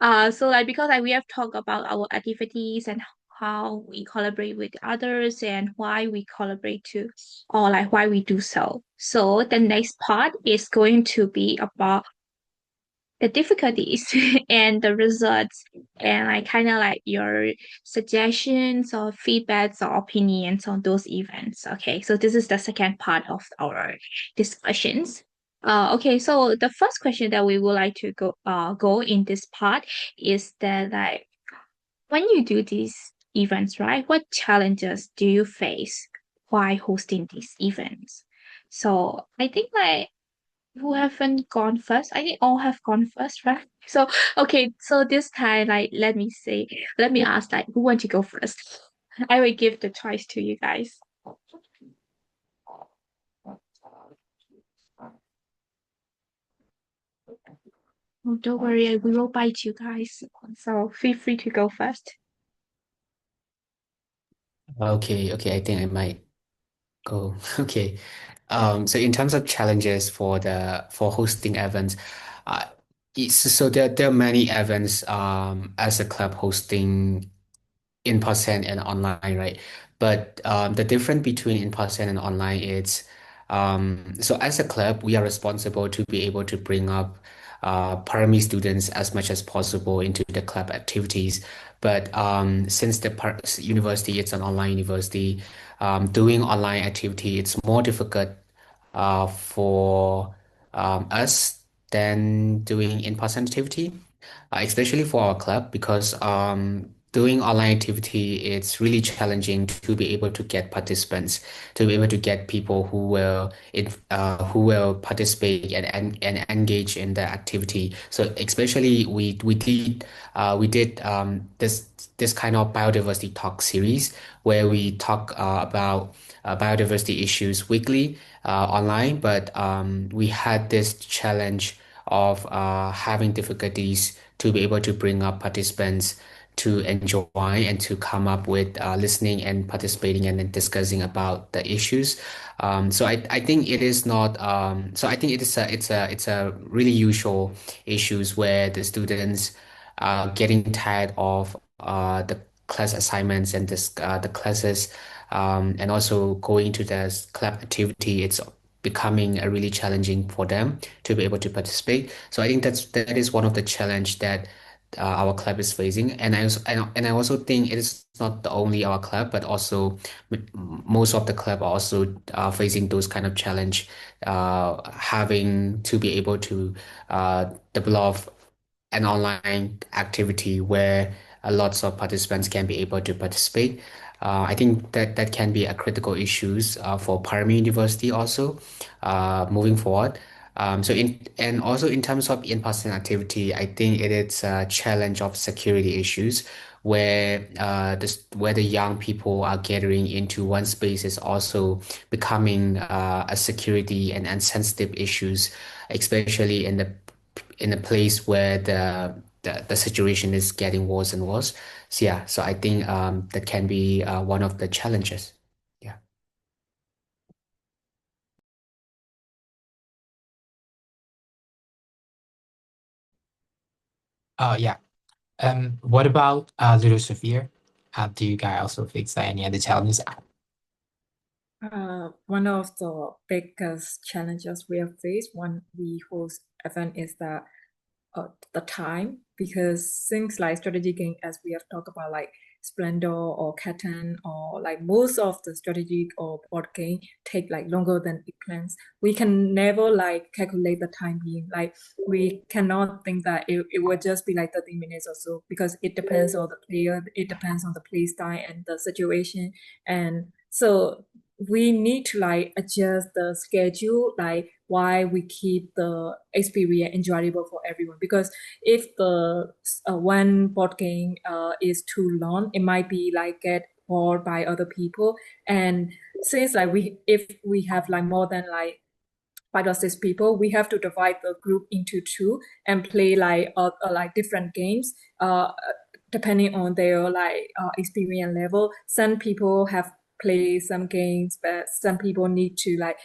So like because like we have talked about our activities and how we collaborate with others and why we collaborate too, or like why we do so. So the next part is going to be about the difficulties and the results and like kind of like your suggestions or feedbacks or opinions on those events. Okay, so this is the second part of our discussions. Okay, so the first question that we would like to go in this part is that like when you do these events, right, what challenges do you face while hosting these events? So I think like who haven't gone first? I think all have gone first, right? So okay, so this time, like let me ask, like, who want to go first? I will give the choice to you guys. Oh, don't worry, we will bite you guys. So feel free to go first. Okay, I think I might go. Okay. So in terms of challenges for hosting events, uh, so there are many events as a club hosting in person and online, right? But the difference between in person and online is so as a club, we are responsible to be able to bring up Parami students as much as possible into the club activities. But since the university, it's an online university, doing online activity, it's more difficult for us than doing in-person activity, especially for our club, because doing online activity, it's really challenging to be able to get participants, to be able to get people who will participate and engage in the activity. So especially we did this kind of biodiversity talk series where we talk about biodiversity issues weekly online, but we had this challenge of having difficulties to be able to bring up participants to enjoy and to come up with listening and participating and then discussing about the issues. I think it is not so I think it's a really usual issues where the students are getting tired of the class assignments and the classes and also going to the club activity. It's becoming a really challenging for them to be able to participate. So I think that is one of the challenge that our club is facing. And I also think it is not the only our club, but also most of the club are also facing those kind of challenge, having to be able to develop an online activity where lots of participants can be able to participate. I think that can be a critical issues for Parami University also moving forward. And also in terms of in-person activity, I think it is a challenge of security issues where where the young people are gathering into one space is also becoming a security and sensitive issues, especially in a place where the situation is getting worse and worse. So yeah, so I think that can be one of the challenges. Yeah. Oh yeah. What about Little Sophia? Do you guys also face any other challenges? One of the biggest challenges we have faced when we host event is the time, because things like strategy game, as we have talked about, like Splendor or Catan, or like most of the strategic or board game take like longer than it plans. We can never like calculate the time being. Like we cannot think that it will just be like 30 minutes or so, because it depends on the player, it depends on the play style and the situation. And so we need to like adjust the schedule, like why we keep the experience enjoyable for everyone. Because if the one board game is too long, it might be like get bored by other people. And since like if we have like more than like 5 or 6 people, we have to divide the group into two and play like different games depending on their like experience level. Some people have play some games, but some people need to like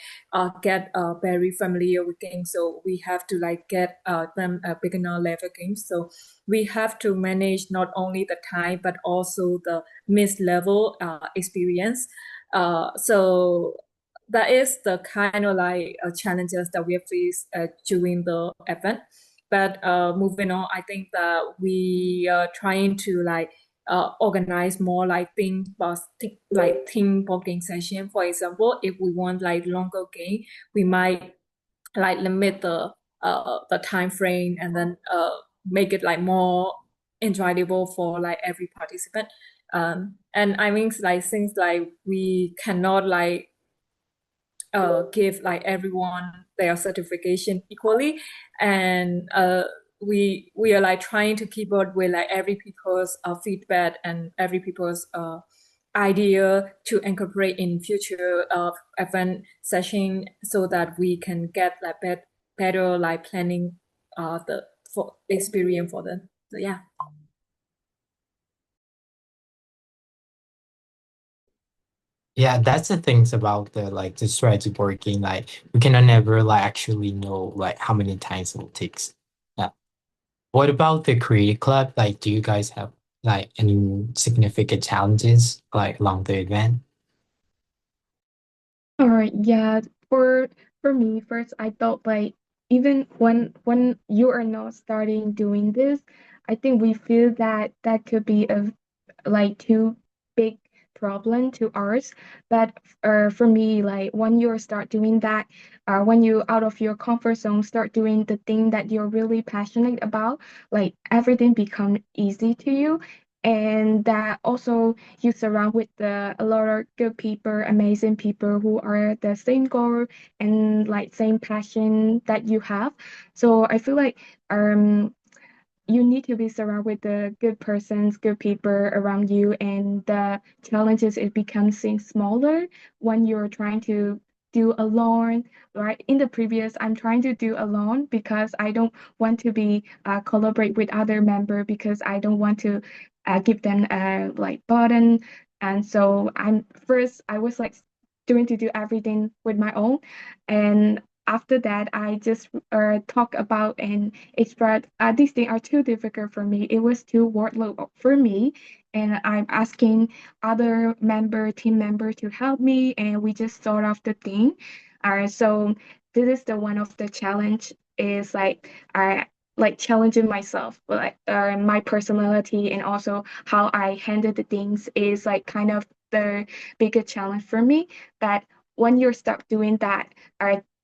get very familiar with games. So we have to like get them a beginner level games. So we have to manage not only the time but also the mid-level experience. So that is the kind of like challenges that we have faced during the event. But moving on, I think that we are trying to like organize more like team board game session. For example, if we want like longer game, we might like limit the time frame and then make it like more enjoyable for like every participant. And I mean like since like we cannot like give like everyone their certification equally, and we are like trying to keep up with like every people's feedback and every people's idea to incorporate in future event session so that we can get like better like planning the for experience for them. So yeah. Yeah, that's the things about the strategy board game. Like we cannot never like actually know like how many times it will takes. Yeah. What about the Creative Club? Like, do you guys have like any significant challenges like along the event? All right, yeah. For me, first, I thought like even when you are not starting doing this, I think we feel that that could be a like too big problem to ours. But for me, like when you start doing that, when you out of your comfort zone, start doing the thing that you're really passionate about, like everything become easy to you. And that also you surround with a lot of good people, amazing people who are the same goal and like same passion that you have. So I feel like you need to be surrounded with the good persons, good people around you, and the challenges it becomes seem smaller when you're trying to do alone, right? In the previous, I'm trying to do alone because I don't want to be collaborate with other member because I don't want to give them a like burden. And so I was like doing to do everything with my own, and after that, I just talk about and express these things are too difficult for me. It was too workload for me, and I'm asking other team member to help me, and we just sort of the thing. So this is the one of the challenge is like challenging myself, like my personality and also how I handle the things is like kind of the bigger challenge for me. But when you start doing that,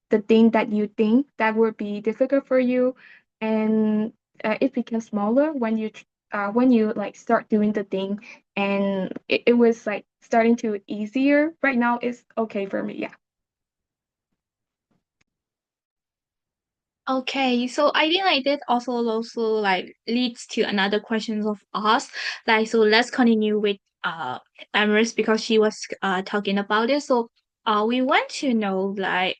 the thing that you think that would be difficult for you, and it becomes smaller when you like start doing the thing, and it was like starting to easier. Right now it's okay for me. Yeah. Okay, so I think like that also like leads to another questions of us. Like so let's continue with Emrys because she was talking about it. So we want to know like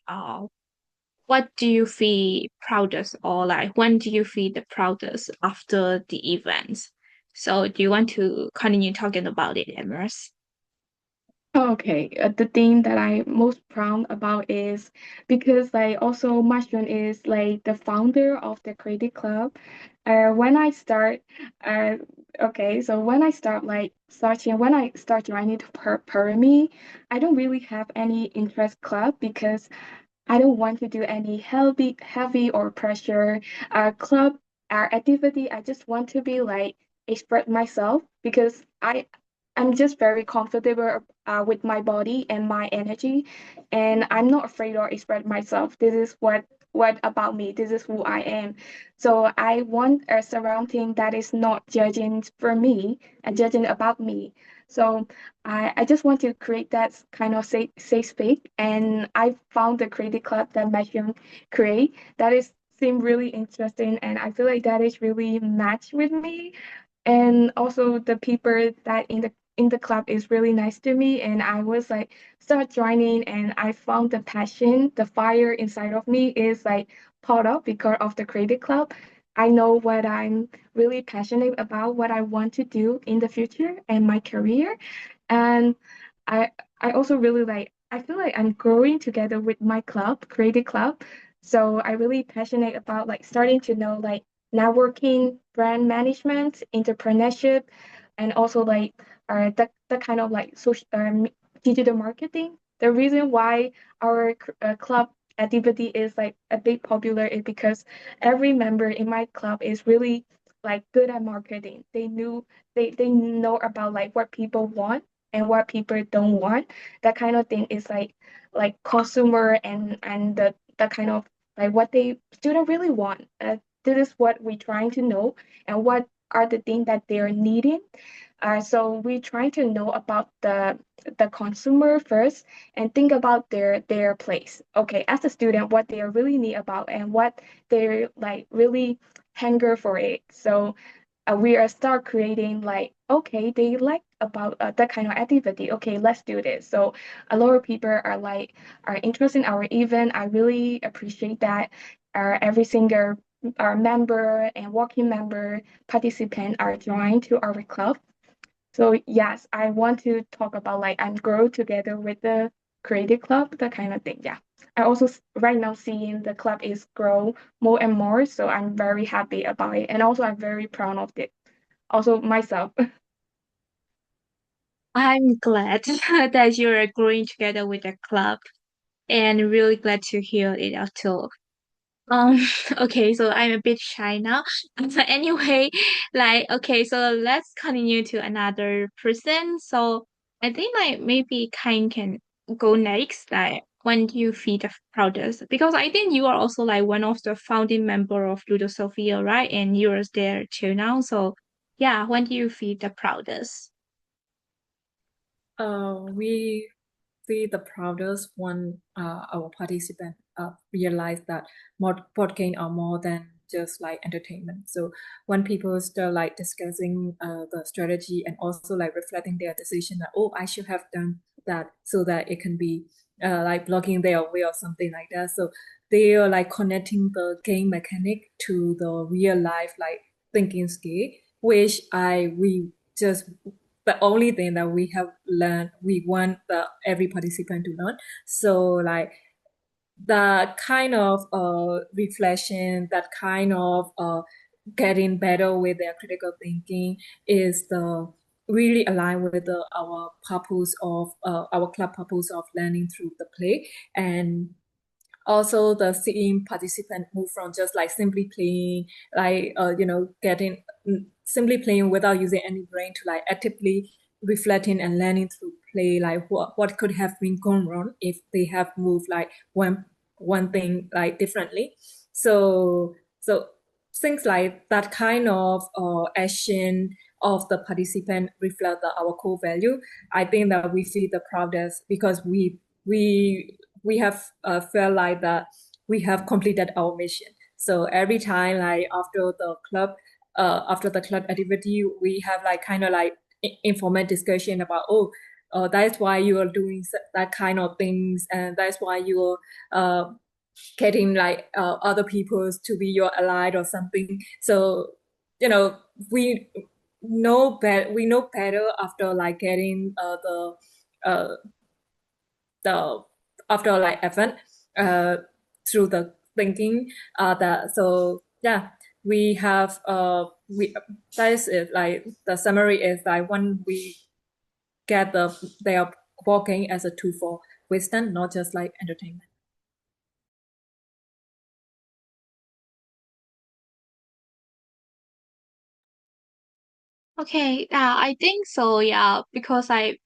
what do you feel proudest or like when do you feel the proudest after the events? So do you want to continue talking about it, Emrys? Okay, the thing that I'm most proud about is because like also Mushroom is like the founder of the Creative Club. When I start, uh, okay, so when I start joining the Pyramid, I don't really have any interest club because I don't want to do any heavy or pressure club activity. I just want to be like express myself because I'm just very comfortable with my body and my energy, and I'm not afraid or express myself. This is what about me. This is who I am. So I want a surrounding that is not judging for me and judging about me. So I just want to create that kind of safe space, and I found the creative club that Megan create that is seem really interesting, and I feel like that is really matched with me, and also the people that in the club is really nice to me, and I was like start joining, and I found the passion, the fire inside of me is like part of because of the creative club. I know what I'm really passionate about, what I want to do in the future and my career, and I I also really like, I feel like I'm growing together with my club, creative club. So I really passionate about like starting to know like networking, brand management, entrepreneurship, and also like the kind of like social digital marketing. The reason why our club activity is like a bit popular is because every member in my club is really like good at marketing. They know about like what people want and what people don't want. That kind of thing is like consumer and the kind of like what they student really want. This is what we're trying to know and what are the things that they're needing. So we try to know about the consumer first and think about their place. Okay, as a student, what they really need about and what they're like really hunger for it. So we are start creating like okay they like about that kind of activity, okay let's do this. So a lot of people are interested in our event. I really appreciate that every single our member and working member participant are joined to our club. So yes, I want to talk about like I'm grow together with the creative club, that kind of thing. Yeah. I also right now seeing the club is grow more and more, so I'm very happy about it. And also I'm very proud of it. Also myself. I'm glad that you're growing together with the club and really glad to hear it out too. Um, okay, so I'm a bit shy now. But anyway, like, okay, so let's continue to another person. So I think like maybe Kain can go next. Like, when do you feel the proudest? Because I think you are also like one of the founding member of Ludo Sophia, right? And you're there till now. So yeah, when do you feel the proudest? We feel the proudest when our participants realize that board game are more than just like entertainment. So when people start like discussing the strategy and also like reflecting their decision that oh I should have done that so that it can be like blocking their way or something like that. So they are like connecting the game mechanic to the real life like thinking skill, which I we just the only thing that we have learned, we want every participant to learn. So like that kind of reflection, that kind of getting better with their critical thinking is the really aligned with our purpose of our club purpose of learning through the play. And also the seeing participant move from just like simply playing like getting simply playing without using any brain to like actively reflecting and learning through play, like what could have been gone wrong if they have moved like one thing like differently. So things like that kind of action of the participant reflect our core value. I think that we feel the proudest because we have felt like that we have completed our mission. So every time like after the club activity, we have like kind of like informal discussion about that's why you are doing that kind of things, and that's why you're getting like other people's to be your ally or something. So you know we we know better after like getting uh, the after like event uh through the thinking that so yeah we have we that is it, like the summary is like when we get they are working as a tool for wisdom, not just like entertainment. Okay, I think so, yeah, because I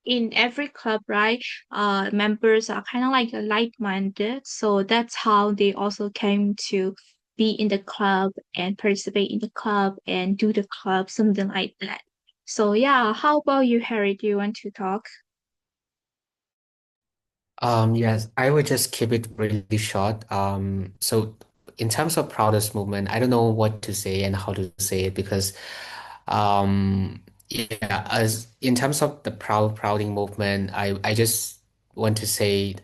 in every club, right, members are kind of like like-minded, so that's how they also came to be in the club and participate in the club and do the club, something like that. So yeah, how about you, Harry? Do you want to talk? Yes, I would just keep it really short. So in terms of proudest movement, I don't know what to say and how to say it because, yeah, as in terms of the prouding movement, I just want to say,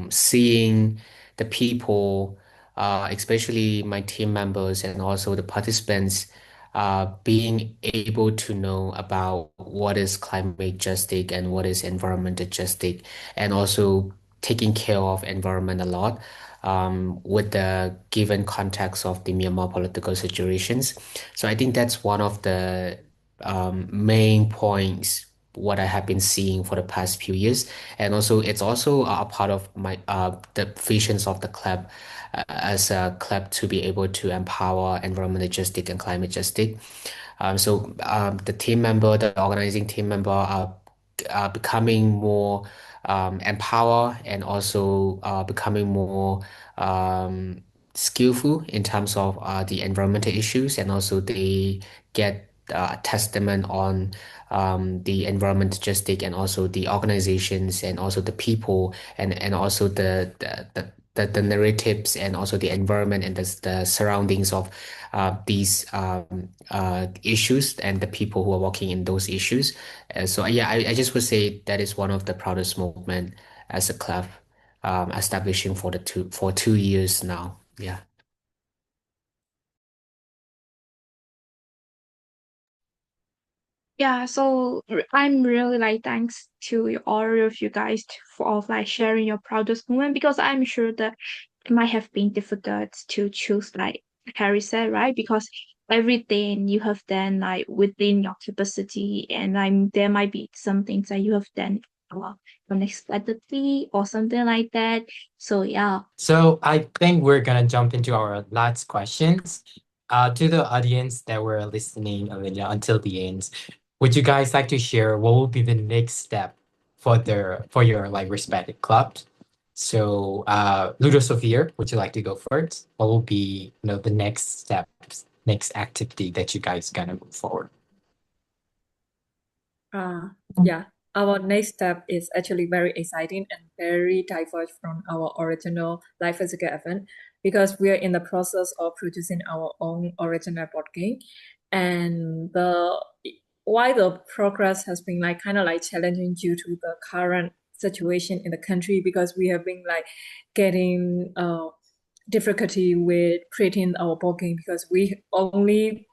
seeing the people, especially my team members and also the participants, being able to know about what is climate justice and what is environmental justice, and also taking care of environment a lot, with the given context of the Myanmar political situations. So I think that's one of the main points what I have been seeing for the past few years. And also it's also a part of my the visions of the club, as a club to be able to empower environmental justice and climate justice. The team member, the organizing team member are becoming more empowered, and also becoming more skillful in terms of the environmental issues, and also they get testament on the environmental justice, and also the organizations, and also the people, and also the narratives, and also the environment, and the surroundings of these issues, and the people who are working in those issues. So yeah, I just would say that is one of the proudest movement as a club, establishing for 2 years now. Yeah. Yeah, so I'm really like thanks to all of you guys for like sharing your proudest moment, because I'm sure that it might have been difficult to choose, like Carrie said, right? Because everything you have done like within your capacity, and there might be some things that you have done uh, unexpectedly or something like that. So yeah. So I think we're gonna jump into our last questions. To the audience that were listening, until the end, would you guys like to share what will be the next step for your like respective clubs? So, Ludo Sophia, would you like to go first? What will be, the next steps, next activity that you guys gonna move forward? Yeah, our next step is actually very exciting and very diverse from our original live physical event, because we are in the process of producing our own original board game. And why the progress has been like kind of like challenging due to the current situation in the country, because we have been like getting difficulty with printing our board game, because we only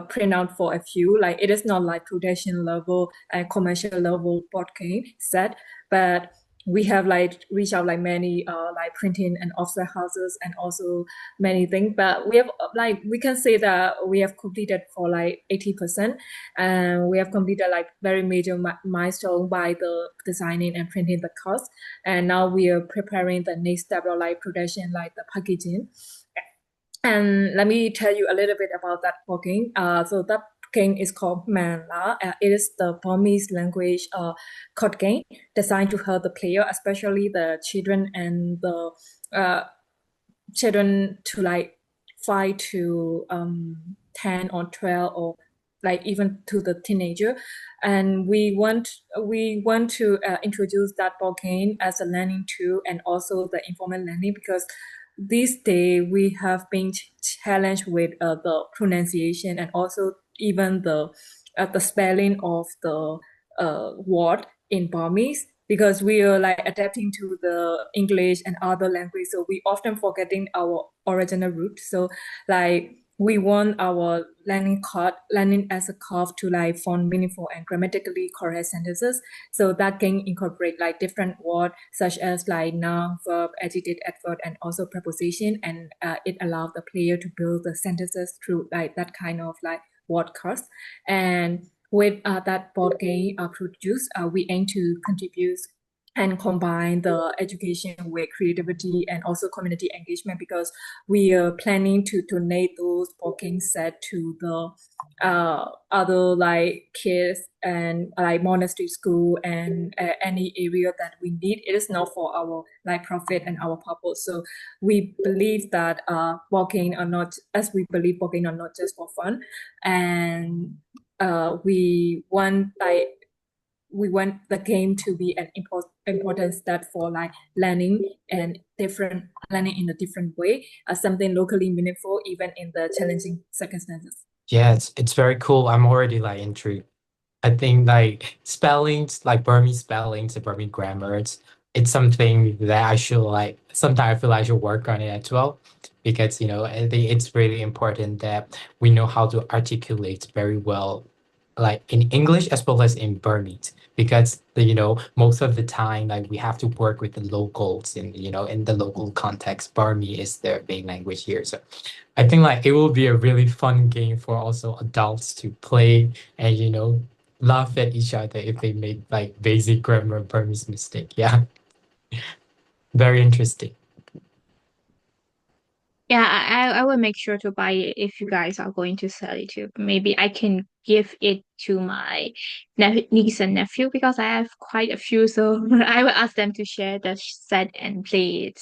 print out for a few. Like it is not like production level and commercial level board game set, but we have like reached out like many like printing and offset houses and also many things. But we have like we can say that we have completed for like 80%, and we have completed like very major milestone by the designing and printing the cost. And now we are preparing the next step of like production, like the packaging. And let me tell you a little bit about that board game. So that game is called Manla. It is the Burmese language card game designed to help the player, especially the children and the children to like 5 to 10 or 12, or like even to the teenager. And we want to introduce that board game as a learning tool and also the informal learning, because this day we have been challenged with the pronunciation and also even the spelling of the word in Burmese, because we are like adapting to the English and other language, so we often forgetting our original root. So like we want our learning as a curve to like form meaningful and grammatically correct sentences, so that can incorporate like different words such as like noun, verb, adjective, adverb, and also preposition. And it allows the player to build the sentences through like that kind of like word curves. And with that board game produced, we aim to contribute and combine the education with creativity and also community engagement, because we are planning to donate those board game set to the other like kids and like monastery school and any area that we need. It is not for our like profit and our purpose. So we believe that board game are not, as we believe board game are not just for fun, and we want the game to be an important step for like learning and different learning in a different way, something locally meaningful even in the challenging circumstances. Yeah, it's very cool. I'm already like intrigued. I think like spellings, like Burmese spellings and Burmese grammars it's something that I should like, sometimes I feel I should work on it as well. Because, I think it's really important that we know how to articulate very well, like in English as well as in Burmese. Because, most of the time, like we have to work with the locals in the local context. Burmese is their main language here. So I think like it will be a really fun game for also adults to play and, laugh at each other if they make like basic grammar Burmese mistake. Yeah. Very interesting. Yeah, I will make sure to buy it if you guys are going to sell it too. Maybe I can give it to my niece and nephew because I have quite a few, so I will ask them to share the set and play it.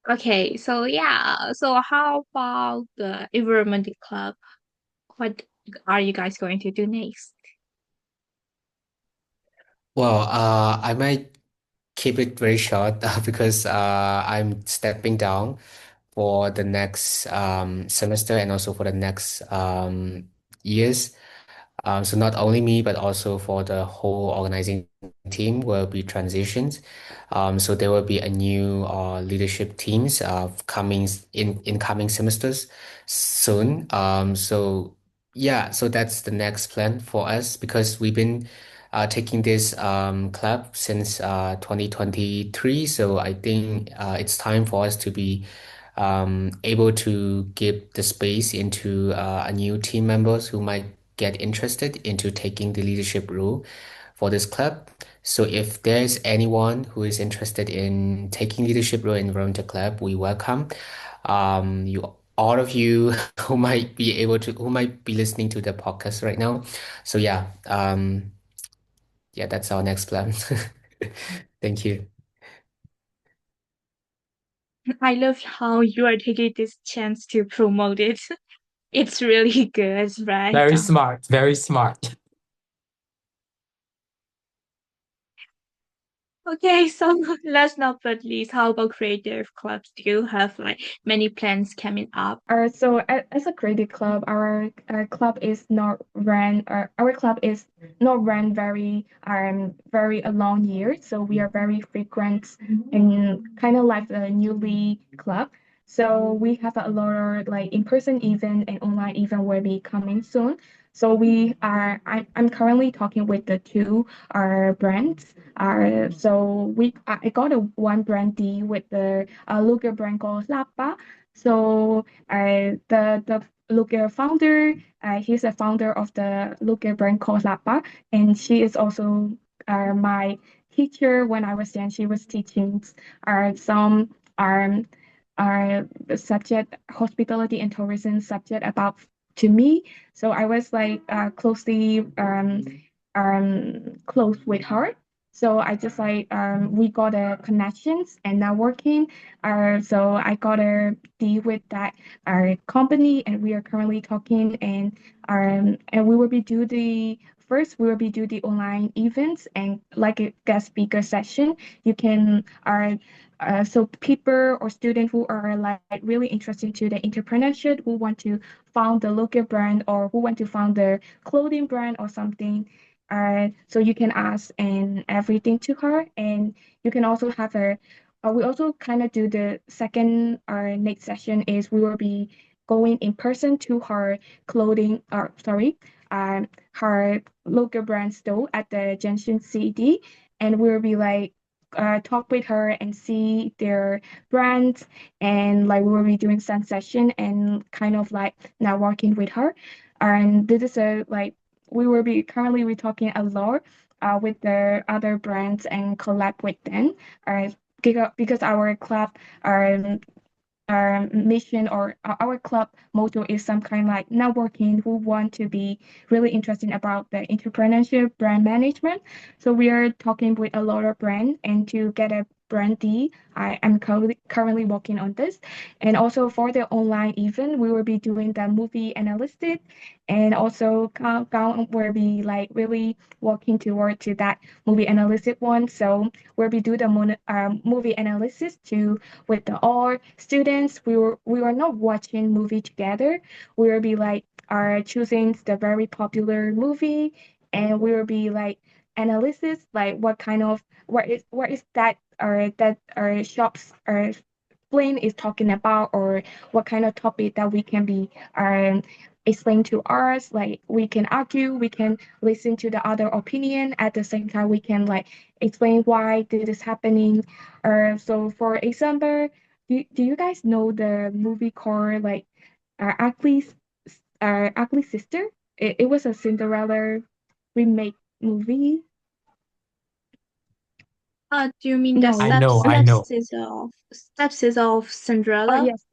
Okay, so yeah, so how about the environment club? What are you guys going to do next? Well, I might keep it very short because I'm stepping down for the next semester and also for the next years. So not only me, but also for the whole organizing team will be transitions. So there will be a new leadership teams coming in coming semesters soon. So yeah, so that's the next plan for us because we've been taking this club since 2023. So I think it's time for us to be able to give the space into a new team members who might get interested into taking the leadership role for this club. So if there's anyone who is interested in taking leadership role in Veronta Club, we welcome you all of you who might be listening to the podcast right now. So yeah, that's our next plan. Thank you. I love how you are taking this chance to promote it. It's really good, right? Very smart. Very smart. Okay, so last not but least, how about creative clubs? Do you have like many plans coming up? So as a creative club, our club is not ran. Our club is not ran very a long year. So we are very frequent and kind of like the newly club. So we have a lot of like in-person event and online event will be coming soon. So I'm currently talking with the two brands. So I got a one brand D with the local brand called Lapa. So the Looker founder, he's a founder of the Looker brand called Lapa, and she is also my teacher when I was young. She was teaching some um subject hospitality and tourism subject about to me. So I was like closely close with her. So I just like we got a connections and networking. So I got a deal with that our company, and we are currently talking and we will be do the first we will be do the online events and like a guest speaker session. You can so people or students who are like really interested to the entrepreneurship, who want to found the local brand or who want to found the clothing brand or something. So you can ask and everything to her, and you can also have a. We also kind of do the second. Our next session is we will be going in person to her clothing. Sorry, her local brand store at the Junction CD, and we'll be like talk with her and see their brands, and like we will be doing some session and kind of like networking with her. And this is a like we will be currently we talking a lot with the other brands and collab with them. Uh, because our club our mission or our club motto is some kind like networking who want to be really interested about the entrepreneurship brand management. So we are talking with a lot of brands and to get a brand D. I am currently working on this. And also for the online event, we will be doing the movie analysis, and also Cao will be like really working toward to that movie analysis one. So we'll be do the movie analysis to with the all students. We were not watching movie together. We will be like are choosing the very popular movie, and we will be like analysis like what kind of what is that our shops or explain is talking about, or what kind of topic that we can be explain to us. Like we can argue, we can listen to the other opinion at the same time. We can like explain why this is happening. So for example, do you guys know the movie called like Ugly Ugly Sister? It was a Cinderella remake movie. Do you mean the No. I know. stepsis of Oh Cinderella? yes,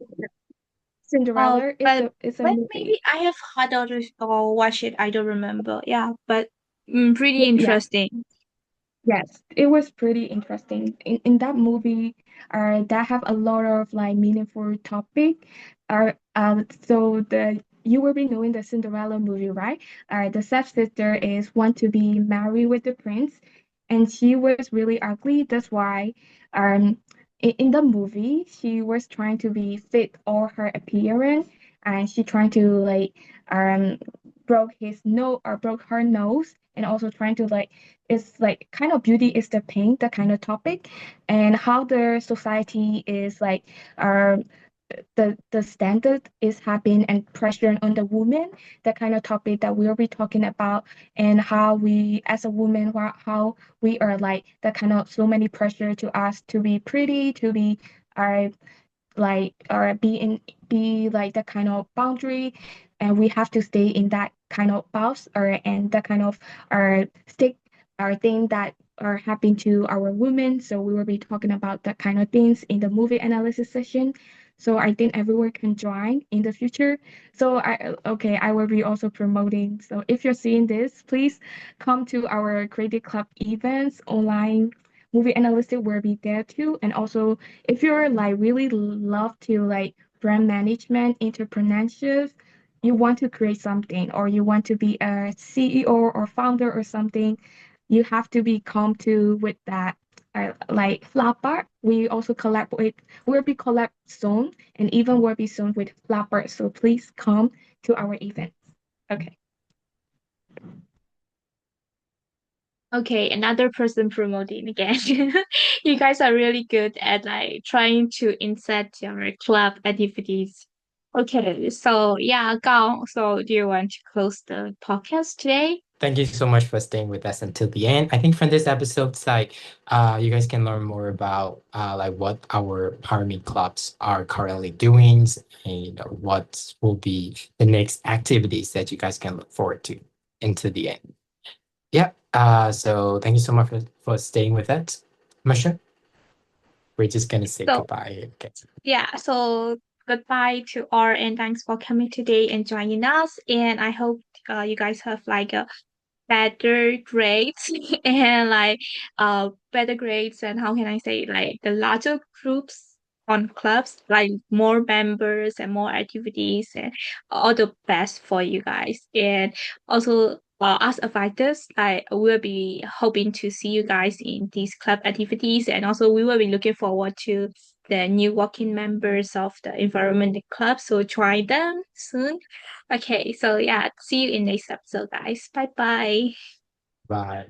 Cinderella is a But movie. maybe I have heard of it or watched it. I don't remember. Yeah, but pretty Yeah. interesting. Yes, it was pretty interesting. In that movie, that have a lot of like meaningful topic. So the you will be knowing the Cinderella movie, right? The stepsister is want to be married with the prince, and she was really ugly. That's why, in the movie, she was trying to be fit all her appearance, and she trying to like um broke her nose, and also trying to like it's like kind of beauty is the pain, the kind of topic, and how the society is like um the standard is having and pressure on the woman, the kind of topic that we'll be talking about, and how we as a woman, how we are like the kind of so many pressure to us to be pretty, to be uh, like or be like that kind of boundary, and we have to stay in that kind of box or and that kind of stick or thing that are happening to our women. So we will be talking about that kind of things in the movie analysis session. So I think everyone can join in the future. So I will be also promoting. So if you're seeing this, please come to our Creative Club events online. Movie analysis will be there too, and also if you're like really love to like brand management, entrepreneurship, you want to create something or you want to be a CEO or founder or something, you have to be come to with that. Like Flapper, we also collab with, we'll be collab soon, and even will be soon with Flapper. So please come to our events. Okay. Okay, another person promoting again. You guys are really good at like trying to insert your club activities. Okay, so yeah, Gao, so do you want to close the podcast today? Thank you so much for staying with us until the end. I think from this episode, like, you guys can learn more about like what our army clubs are currently doing, and you know what will be the next activities that you guys can look forward to into the end. Yeah. So thank you so much for staying with us, Masha. We're just gonna say So goodbye. Okay. yeah, so goodbye to all and thanks for coming today and joining us. And I hope you guys have like a better grades and like better grades, and how can I say, like the larger groups on clubs, like more members and more activities, and all the best for you guys. And also as advisors, like we'll be hoping to see you guys in these club activities, and also we will be looking forward to the new working members of the environment club, so try them soon. Okay, so yeah, see you in next episode, guys. Bye bye. Bye.